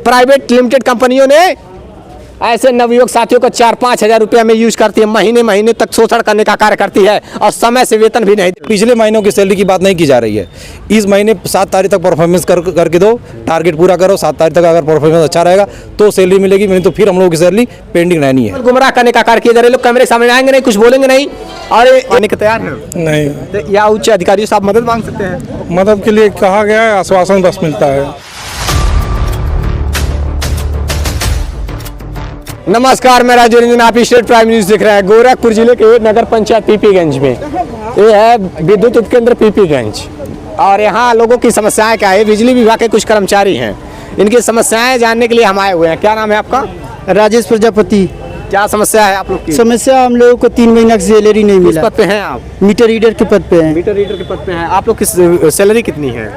Private limited कंपनियों ने ऐसे नवयुवक साथियों को 4-5 हज़ार रुपया में यूज करती है, महीने महीने तक शोषण करने का कार्य करती है और समय से वेतन भी नहीं। पिछले महीनों की सैलरी की बात नहीं की जा रही है। इस महीने 7 तारीख तक परफॉर्मेंस करके दो, टारगेट पूरा करो। 7 तारीख तक अगर परफॉर्मेंस अच्छा रहेगा तो सैलरी मिलेगी, नहीं तो फिर हम लोगों की सैलरी पेंडिंग रहनी है। गुमराह करने का कार्य किया जा रहा है। लोग कैमरे सामने आएंगे नहीं, कुछ बोलेंगे नहीं और आने के तैयार है नहीं। तो या उच्च अधिकारियों से आप मदद मांग सकते हैं। मदद के लिए कहा गया है, आश्वासन बस मिलता है। नमस्कार, मैं राजू रंजन, आप स्टेट प्राइम न्यूज देख रहे हैं। गोरखपुर जिले के नगर पंचायत पीपीगंज में ये है विद्युत उपकेंद्र पीपीगंज और यहाँ लोगों की समस्याएं क्या है। बिजली विभाग के कुछ कर्मचारी हैं, इनकी समस्याएं जानने के लिए हम आए हुए हैं। क्या नाम है आपका? राजेश प्रजापति। क्या समस्या है आप लोग की? समस्या हम लोगों को 3 महीना की सैलरी नहीं किस मिला। पद पे हैं आप? मीटर रीडर के पद पे हैं। मीटर रीडर के पद पे हैं आप लोग। किस सैलरी कितनी है?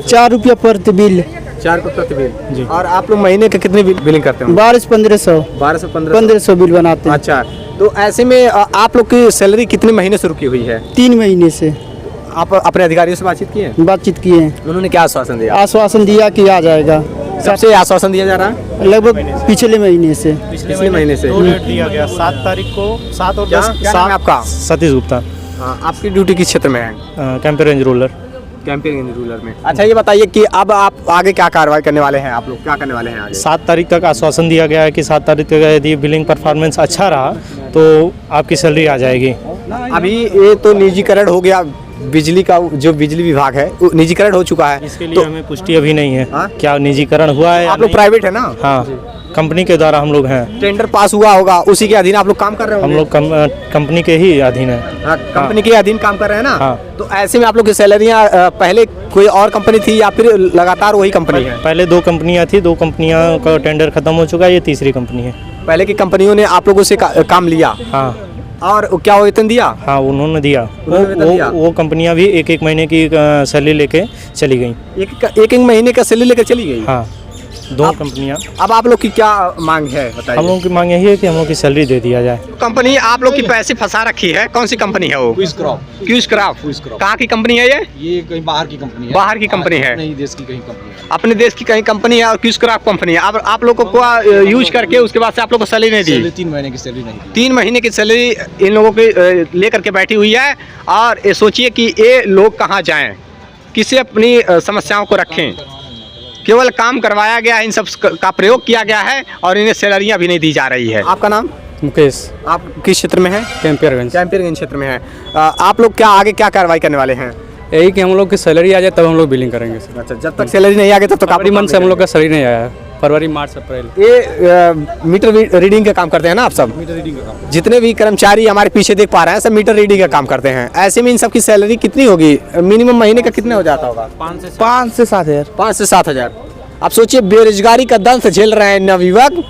4 रुपया प्रति बिल। 4 रुपये प्रति बिल जी। और आप लोग महीने के कितनी बिलिंग करते हैं? 1200 1500 बिल बनाते हैं। अच्छा, तो ऐसे में आप लोग की सैलरी कितने महीने से रुकी हुई है? 3 महीने से। आप अपने अधिकारियों से बातचीत किए? बातचीत किए हैं। उन्होंने क्या आश्वासन दिया? आश्वासन दिया कि आ जाएगा। सबसे आश्वासन दिया जा रहा है लगभग पिछले महीने से। पिछले महीने से दिया गया 7 तारीख को 7 और 10। क्या नाम है आपका? सतीश गुप्ता। आपकी ड्यूटी किस क्षेत्र में है? Campaign range ruler. Campaign ruler में। अच्छा, ये बताइए कि अब आप आगे क्या कार्रवाई करने वाले हैं? आप लोग क्या करने वाले हैं आगे? 7 तारीख तक आश्वासन दिया गया है कि 7 तारीख तक यदि बिलिंग परफॉर्मेंस अच्छा रहा तो आपकी सैलरी आ जाएगी। अभी ये तो निजीकरण हो गया, बिजली का जो बिजली विभाग है वो निजीकरण हो चुका है। इसके लिए तो हमें पुष्टि अभी नहीं है। हाँ? क्या निजीकरण हुआ है? आप लोग प्राइवेट है ना? हाँ, कंपनी के द्वारा हम लोग हैं। टेंडर पास हुआ होगा, उसी के अधीन आप लोग काम कर रहे हो? हम लोग कंपनी के ही अधीन है। कंपनी के अधीन काम कर रहे हैं ना? हाँ। तो ऐसे में आप लोग की सैलरियाँ पहले कोई और कंपनी थी या फिर लगातार वही कंपनी है? पहले 2 कंपनियां थी, 2 कंपनियां का टेंडर खत्म हो चुका है, ये तीसरी कंपनी है। पहले की कंपनियों ने आप लोगों से काम लिया हाँ और क्या वेतन दिया? हाँ, उन्होंने दिया। वेतन दिया? वो कंपनियां भी एक महीने की सैलरी लेके चली गई। एक महीने का सैलरी लेकर चली गई? हाँ, 2 कंपनियां। अब आप लोग की क्या मांग है बताइए? हम लोगों की मांग यही है कि हम लोग की सैलरी दे दिया जाए। कंपनी आप लोग की पैसे फंसा रखी है, कौन सी कंपनी है वो? क्यूसक्रॉप। कहाँ की कंपनी है ये कहीं बाहर की कंपनी है। बाहर की कंपनी है? नहीं, देश की कहीं कंपनी है। अपने देश की कहीं कंपनी है और क्यूसक्रॉप कंपनी है। अब आप लोगों को यूज करके उसके बाद से आप लोग को सैलरी नहीं दी? 3 महीने की सैलरी नहीं दी। 3 महीने की सैलरी इन लोगों के लेकर के बैठी हुई है। और ये सोचिए कि ये लोग कहाँ जाएं, किसे अपनी समस्याओं को रखें। केवल काम करवाया गया है, इन सब का प्रयोग किया गया है और इन्हें सैलरियाँ भी नहीं दी जा रही है। आपका नाम? मुकेश। आप किस क्षेत्र में है? कैंपेनगंज। कैंपेनगंज क्षेत्र में है। आप लोग क्या आगे क्या कार्रवाई करने वाले हैं? यही कि हम लोग की सैलरी आ जाए तब हम लोग बिलिंग करेंगे सर। अच्छा, जब तक सैलरी नहीं आ गई तब तक फरवरी मंथ से हम लोग का सैलरी नहीं आया है। फरवरी, मार्च, अप्रैल। ये मीटर रीडिंग का काम करते हैं ना आप सब? मीटर रीडिंग का काम। जितने भी कर्मचारी हमारे पीछे देख पा रहे हैं सब मीटर रीडिंग का काम करते हैं। ऐसे में इन सब की सैलरी कितनी होगी? मिनिमम महीने का कितना हो जाता होगा? 5 से 7 हज़ार। 5 से 7 हज़ार। आप सोचिए, बेरोजगारी का दंश झेल रहे हैं नवयुवक।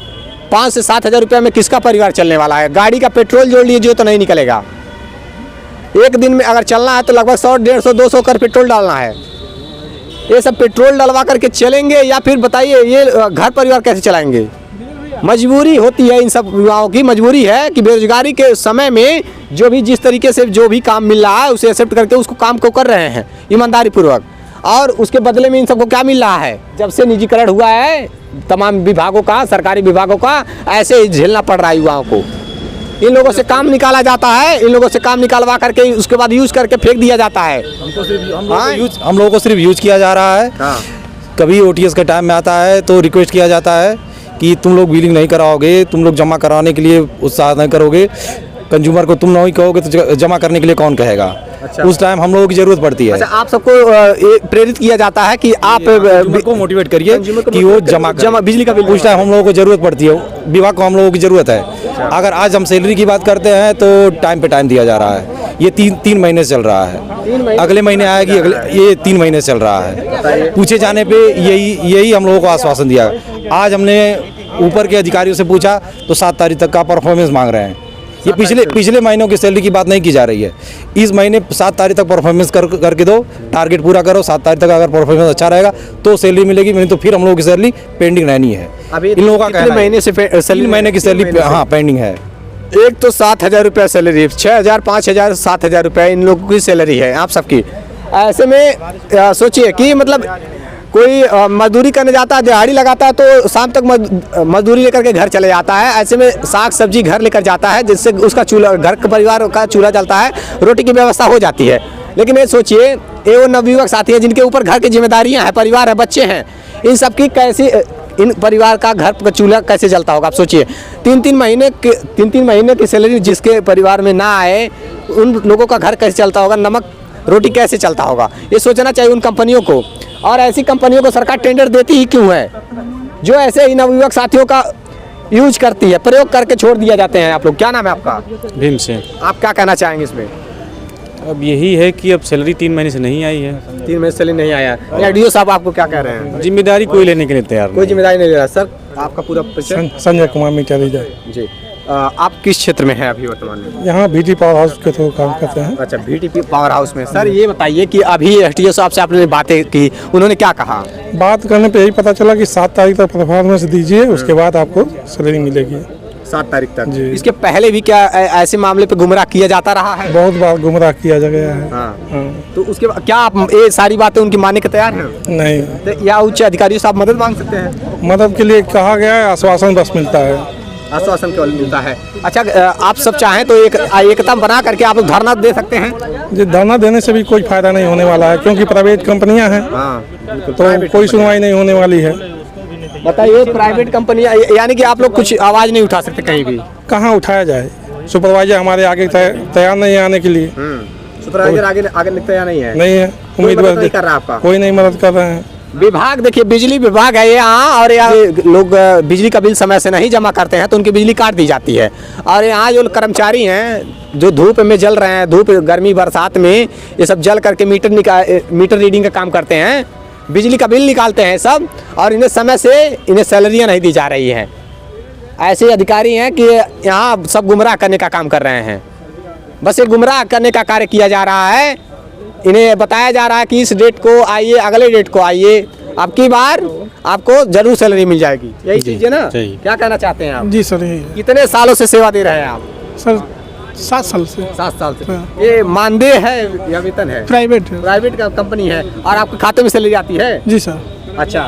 5 से 7 हज़ार रुपये में किसका परिवार चलने वाला है? गाड़ी का पेट्रोल जोड़ लीजिए तो नहीं निकलेगा। एक दिन में अगर चलना है तो लगभग 100, 150, 200 कर पेट्रोल डालना है। ये सब पेट्रोल डलवा करके चलेंगे या फिर बताइए ये घर परिवार कैसे चलाएंगे? मजबूरी होती है, इन सब युवाओं की मजबूरी है कि बेरोजगारी के समय में जो भी जिस तरीके से जो भी काम मिल रहा है उसे एक्सेप्ट करके उसको काम को कर रहे हैं ईमानदारी पूर्वक। और उसके बदले में इन सबको क्या मिल रहा है? जब से निजीकरण हुआ है तमाम विभागों का, सरकारी विभागों का, ऐसे ही झेलना पड़ रहा है युवाओं को। इन लोगों से काम निकाला जाता है, इन लोगों से काम निकालवा करके उसके बाद यूज करके फेंक दिया जाता है। हम लोगों को सिर्फ यूज किया जा रहा है। कभी OTS का टाइम में आता है तो रिक्वेस्ट किया जाता है कि तुम लोग बिलिंग नहीं कराओगे, तुम लोग जमा कराने के लिए उत्साह नहीं करोगे, कंज्यूमर को तुम नहीं कहोगे तो जमा करने के लिए कौन कहेगा? अच्छा। उस टाइम हम लोगों की जरूरत पड़ती है। अच्छा, आप सबको प्रेरित किया जाता है कि आप को मोटिवेट करिए कि वो जमा बिजली का बिल। उस टाइम हम लोगों को जरूरत पड़ती है, विभाग को हम लोगों की जरूरत है। अगर आज हम सैलरी की बात करते हैं तो टाइम पे टाइम दिया जा रहा है। ये 3 महीने से चल रहा है, अगले महीने आएगी, ये 3 महीने से चल रहा है। पूछे जाने पे यही हम लोगों को आश्वासन दिया। आज हमने ऊपर के अधिकारियों से पूछा तो 7 तारीख तक का परफॉर्मेंस मांग रहे हैं। ये पिछले महीनों की सैलरी की बात नहीं की जा रही है। इस महीने 7 तारीख तक परफॉर्मेंस करके दो, टारगेट पूरा करो। 7 तारीख तक अगर परफॉर्मेंस अच्छा रहेगा तो सैलरी मिलेगी, नहीं तो फिर हम लोगों की सैलरी पेंडिंग रहनी है। अभी इन लोगों का कितने महीने से 3 महीने की सैलरी हाँ पेंडिंग है। एक तो 7 हज़ार रुपया सैलरी, 6 हज़ार, 5 हज़ार, 7 हज़ार रुपया इन लोगों की सैलरी है आप सबकी। ऐसे में सोचिए कि मतलब कोई मजदूरी करने जाता है, दिहाड़ी लगाता है तो शाम तक मजदूरी लेकर के घर चले जाता है। ऐसे में साग सब्जी घर लेकर जाता है, जिससे उसका चूल्हा, घर का परिवार का चूल्हा चलता है, रोटी की व्यवस्था हो जाती है। लेकिन ये सोचिए, ये वो नवयुवक साथी हैं जिनके ऊपर घर की जिम्मेदारियां हैं, परिवार है, बच्चे हैं, इन सब की कैसे, इन परिवार का घर का चूल्हा कैसे जलता होगा आप सोचिए। 3-3 महीने की सैलरी जिसके परिवार में ना आए, उन लोगों का घर कैसे चलता होगा, नमक रोटी कैसे चलता होगा, ये सोचना चाहिए उन कंपनियों को। और ऐसी कंपनियों को सरकार टेंडर देती ही क्यों है, जो ऐसे ही नवयुवक साथियों का यूज करती है, प्रयोग करके छोड़ दिया जाते हैं। आप लोग, क्या नाम है आपका? भीम से। आप क्या कहना चाहेंगे इसमें? अब यही है कि अब सैलरी 3 महीने से नहीं आई है। 3 महीने सैलरी नहीं आया। एडीओ साहब आपको क्या कह रहे हैं? जिम्मेदारी कोई लेने के लिए तैयार कोई जिम्मेदारी नहीं ले रहा। सर, आपका पूरा परिचय? संजय कुमार मिटारीजा। जी, आप किस क्षेत्र में हैं अभी वर्तमान में? यहाँ बीटी पावर हाउस के थ्रू काम करते हैं। अच्छा, बीटीपी पावर हाउस में। सर ये बताइए कि अभी एसडीओ साहब से आपने बातें की, उन्होंने क्या कहा? बात करने पे यही पता चला कि 7 तारीख तक परफॉर्मेंस दीजिए, उसके बाद आपको सैलरी मिलेगी। 7 तारीख तक। जी। इसके पहले भी क्या ऐसे मामले पे गुमराह किया जाता रहा है? बहुत बार गुमराह किया गया है। हाँ। तो उसके बाद क्या आप ये सारी बातें उनकी मानने के तैयार हैं? नहीं, तो या उच्च अधिकारियों से आप मदद मांग सकते हैं? मदद के लिए कहा गया है, आश्वासन बस मिलता है। आश्वासन केवल मिलता है। अच्छा, आप सब चाहें तो एकता बना करके आप लोग धरना दे सकते हैं। जी, धरना देने से भी कोई फायदा नहीं होने वाला है, क्योंकि प्राइवेट कंपनियां हैं, तो कोई सुनवाई नहीं होने वाली है। बताइए, प्राइवेट कंपनियां, यानी कि आप लोग कुछ आवाज नहीं उठा सकते कहीं भी? कहाँ उठाया जाए? सुपरवाइजर हमारे आगे तैयार नहीं है आने के लिए। सुपरवाइजर आगे तैयार नहीं है? नहीं है, उम्मीदवार नहीं कर रहा आपका? कोई नहीं मदद कर रहे हैं। विभाग, देखिए बिजली विभाग है यहाँ, और यहाँ लोग बिजली का बिल समय से नहीं जमा करते हैं तो उनकी बिजली काट दी जाती है। और यहाँ जो कर्मचारी हैं जो धूप में जल रहे हैं, धूप, गर्मी, बरसात में ये सब जल करके मीटर रीडिंग का काम करते हैं, बिजली का बिल निकालते हैं सब, और इन्हें समय से इन्हें सैलरियाँ नहीं दी जा रही हैं। ऐसे अधिकारी हैं कि यहाँ सब गुमराह करने का काम कर रहे हैं। बस ये गुमराह करने का कार्य किया जा रहा है। इन्हें बताया जा रहा है कि इस डेट को आइए, अगले डेट को आइए, अब की बार आपको जरूर सैलरी मिल जाएगी। यही चीज़ है ना? क्या कहना चाहते हैं आप? जी सर, यही है। कितने सालों से सेवा दे रहे हैं आप? सर 7 साल से। 7 साल से। ये मानदेय है या वेतन है? प्राइवेट है। प्राइवेट का कंपनी है। और आपके खाते में सैलरी आती है? जी सर। अच्छा,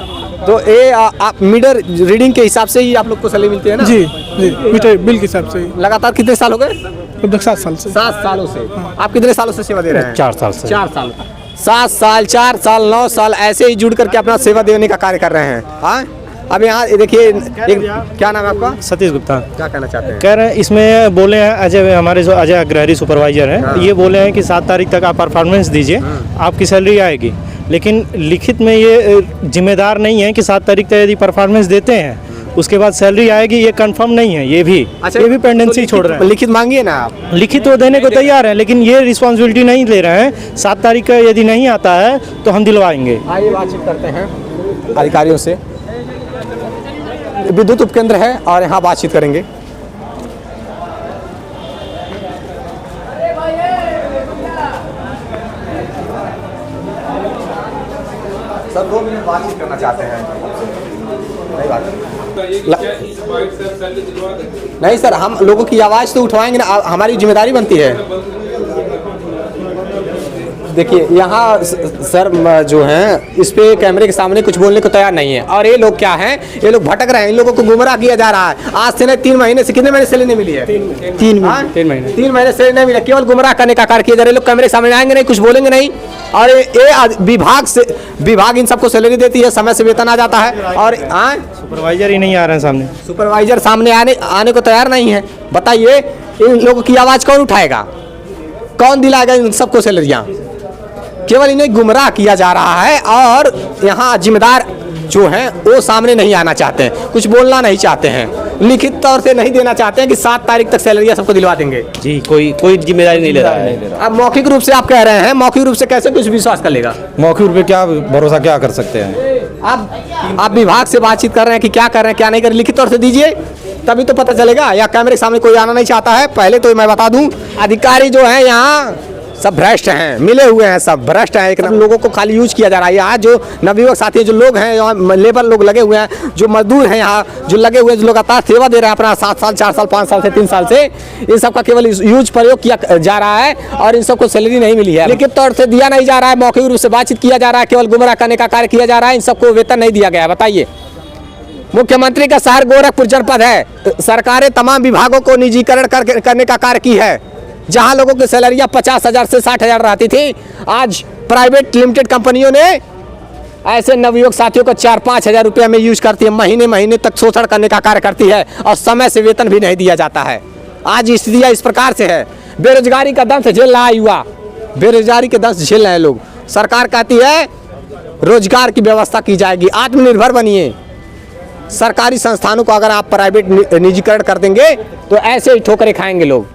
तो ये आप मीटर रीडिंग के हिसाब से ही आप लोग को सैलरी मिलती है ना? जी जी, मीटर बिल के हिसाब से। लगातार कितने साल हो गए? लगभग 7 साल से। 7 सालों से। आप कितने सालों से सेवा दे रहे हैं? 4 साल से। 4 साल। 7 साल, 4 साल, 9 साल ऐसे ही जुड़ करके अपना सेवा देने का कार्य कर रहे हैं। हाँ, अब यहाँ देखिए, क्या नाम है आपका? सतीश गुप्ता। क्या कहना चाहते हैं? कह रहे हैं, इसमें बोले हैं अजय, हमारे जो अजय अग्रहरी सुपरवाइजर हैं, ये बोले हैं कि 7 तारीख तक आप परफॉर्मेंस दीजिए, आपकी सैलरी आएगी। लेकिन लिखित में ये जिम्मेदार नहीं है कि 7 तारीख तक यदि परफॉर्मेंस देते हैं उसके बाद सैलरी आएगी, ये कंफर्म नहीं है। ये भी पेंडेंसी छोड़ रहे हैं। लिखित मांगिए ना आप। लिखित तो देने को तैयार है, लेकिन ये रिस्पॉन्सिबिलिटी नहीं ले रहे हैं। 7 तारीख का यदि नहीं आता है तो हम दिलवाएंगे। आइए बातचीत करते हैं अधिकारियों से। विद्युत उपकेंद्र है और यहाँ बातचीत करेंगे। सर 2 मिनट बातचीत करना चाहते हैं। नहीं सर, हम लोगों की आवाज़ तो उठवाएंगे ना, हमारी जिम्मेदारी बनती है। देखिए यहाँ सर जो हैं इस पे कैमरे के सामने कुछ बोलने को तैयार नहीं है। और ये लोग क्या हैं, ये लोग भटक रहे हैं, इन लोगों को गुमराह किया जा रहा है। आज से नहीं, 3 महीने से, कितने महीने सैलरी नहीं मिली है? 3 महीने सैलरी नहीं मिला। केवल गुमराह करने का कार्य किया जा रहा है। लोग कैमरे के सामने आएंगे नहीं, कुछ बोलेंगे नहीं। और ये विभाग इन सबको सैलरी देती है, समय से वेतन आ जाता है। और सुपरवाइजर ही नहीं आ रहे हैं सामने। सुपरवाइजर सामने आने को तैयार नहीं है। बताइए, इन लोगों की आवाज़ कौन उठाएगा? कौन दिलाएगा इन सबको सैलरियाँ? केवल इन्हें गुमराह किया जा रहा है। और यहाँ जिम्मेदार जो हैं वो सामने नहीं आना चाहते हैं, कुछ बोलना नहीं चाहते हैं, लिखित तौर से नहीं देना चाहते हैं कि 7 तारीख तक सैलरियाँ सबको दिलवा देंगे। जी, कोई जिम्मेदारी नहीं ले रहा है। अब मौखिक रूप से आप कह रहे हैं, मौखिक रूप से कैसे कुछ विश्वास कर लेगा? मौके पे क्या भरोसा क्या कर सकते हैं? आप विभाग से बातचीत कर रहे हैं कि क्या कर रहे हैं, क्या नहीं कर रहे, लिखित तौर से दीजिए, तभी तो पता चलेगा। या कैमरे के सामने कोई आना नहीं चाहता है? पहले तो मैं बता दूं, अधिकारी जो है यहाँ सब भ्रष्ट हैं, मिले हुए हैं, सब भ्रष्ट हैं। एक लोगों को खाली यूज किया जा रहा है। यहाँ जो नवयुवक साथी जो लोग हैं, यहाँ लेबर लोग लगे हुए हैं, जो मजदूर हैं यहाँ जो लगे हुए हैं, जो लगातार सेवा दे रहे हैं अपना 7 साल 4 साल 5 साल से 3 साल से, इन सब का केवल यूज प्रयोग किया जा रहा है और इन सबको सैलरी नहीं मिली है। लिखित तौर से दिया नहीं जा रहा है, मौखिक रूप से बातचीत किया जा रहा है, केवल गुमराह करने का कार्य किया जा रहा है। इन सबको वेतन नहीं दिया गया है। बताइए, मुख्यमंत्री का शहर गोरखपुर जनपद है। सरकारें तमाम विभागों को निजीकरण करने का कार्य की है। जहां लोगों की सैलरियां 50,000 से 60,000 रहती थी, आज प्राइवेट लिमिटेड कंपनियों ने ऐसे नवयुवक साथियों को 4-5 हज़ार रुपये में यूज करती है, महीने महीने तक शोषण करने का कार्य करती है और समय से वेतन भी नहीं दिया जाता है। आज स्थितियाँ इस प्रकार से है। बेरोजगारी का दंश झेल रहा है युवा, बेरोजगारी के दंश झेल रहे हैं लोग। सरकार कहती है रोजगार की व्यवस्था की जाएगी, आत्मनिर्भर बनिए। सरकारी संस्थानों को अगर आप प्राइवेट निजीकरण कर देंगे तो ऐसे ही ठोकरें खाएंगे लोग,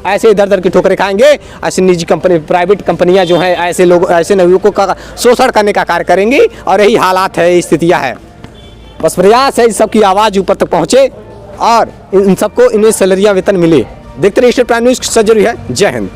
ऐसे ही दर दर की ठोकरें खाएंगे। ऐसे निजी कंपनी प्राइवेट कंपनियां जो हैं ऐसे लोग ऐसे नवयुवकों का शोषण करने का कार्य करेंगी और यही हालात है, स्थितियां है। बस प्रयास है इस सब की आवाज़ ऊपर तक पहुँचे और इन सबको इन्हें सैलरियाँ वेतन मिले। देखते रहिए स्टेट प्राइम न्यूज़, सजरी है। जय हिंद।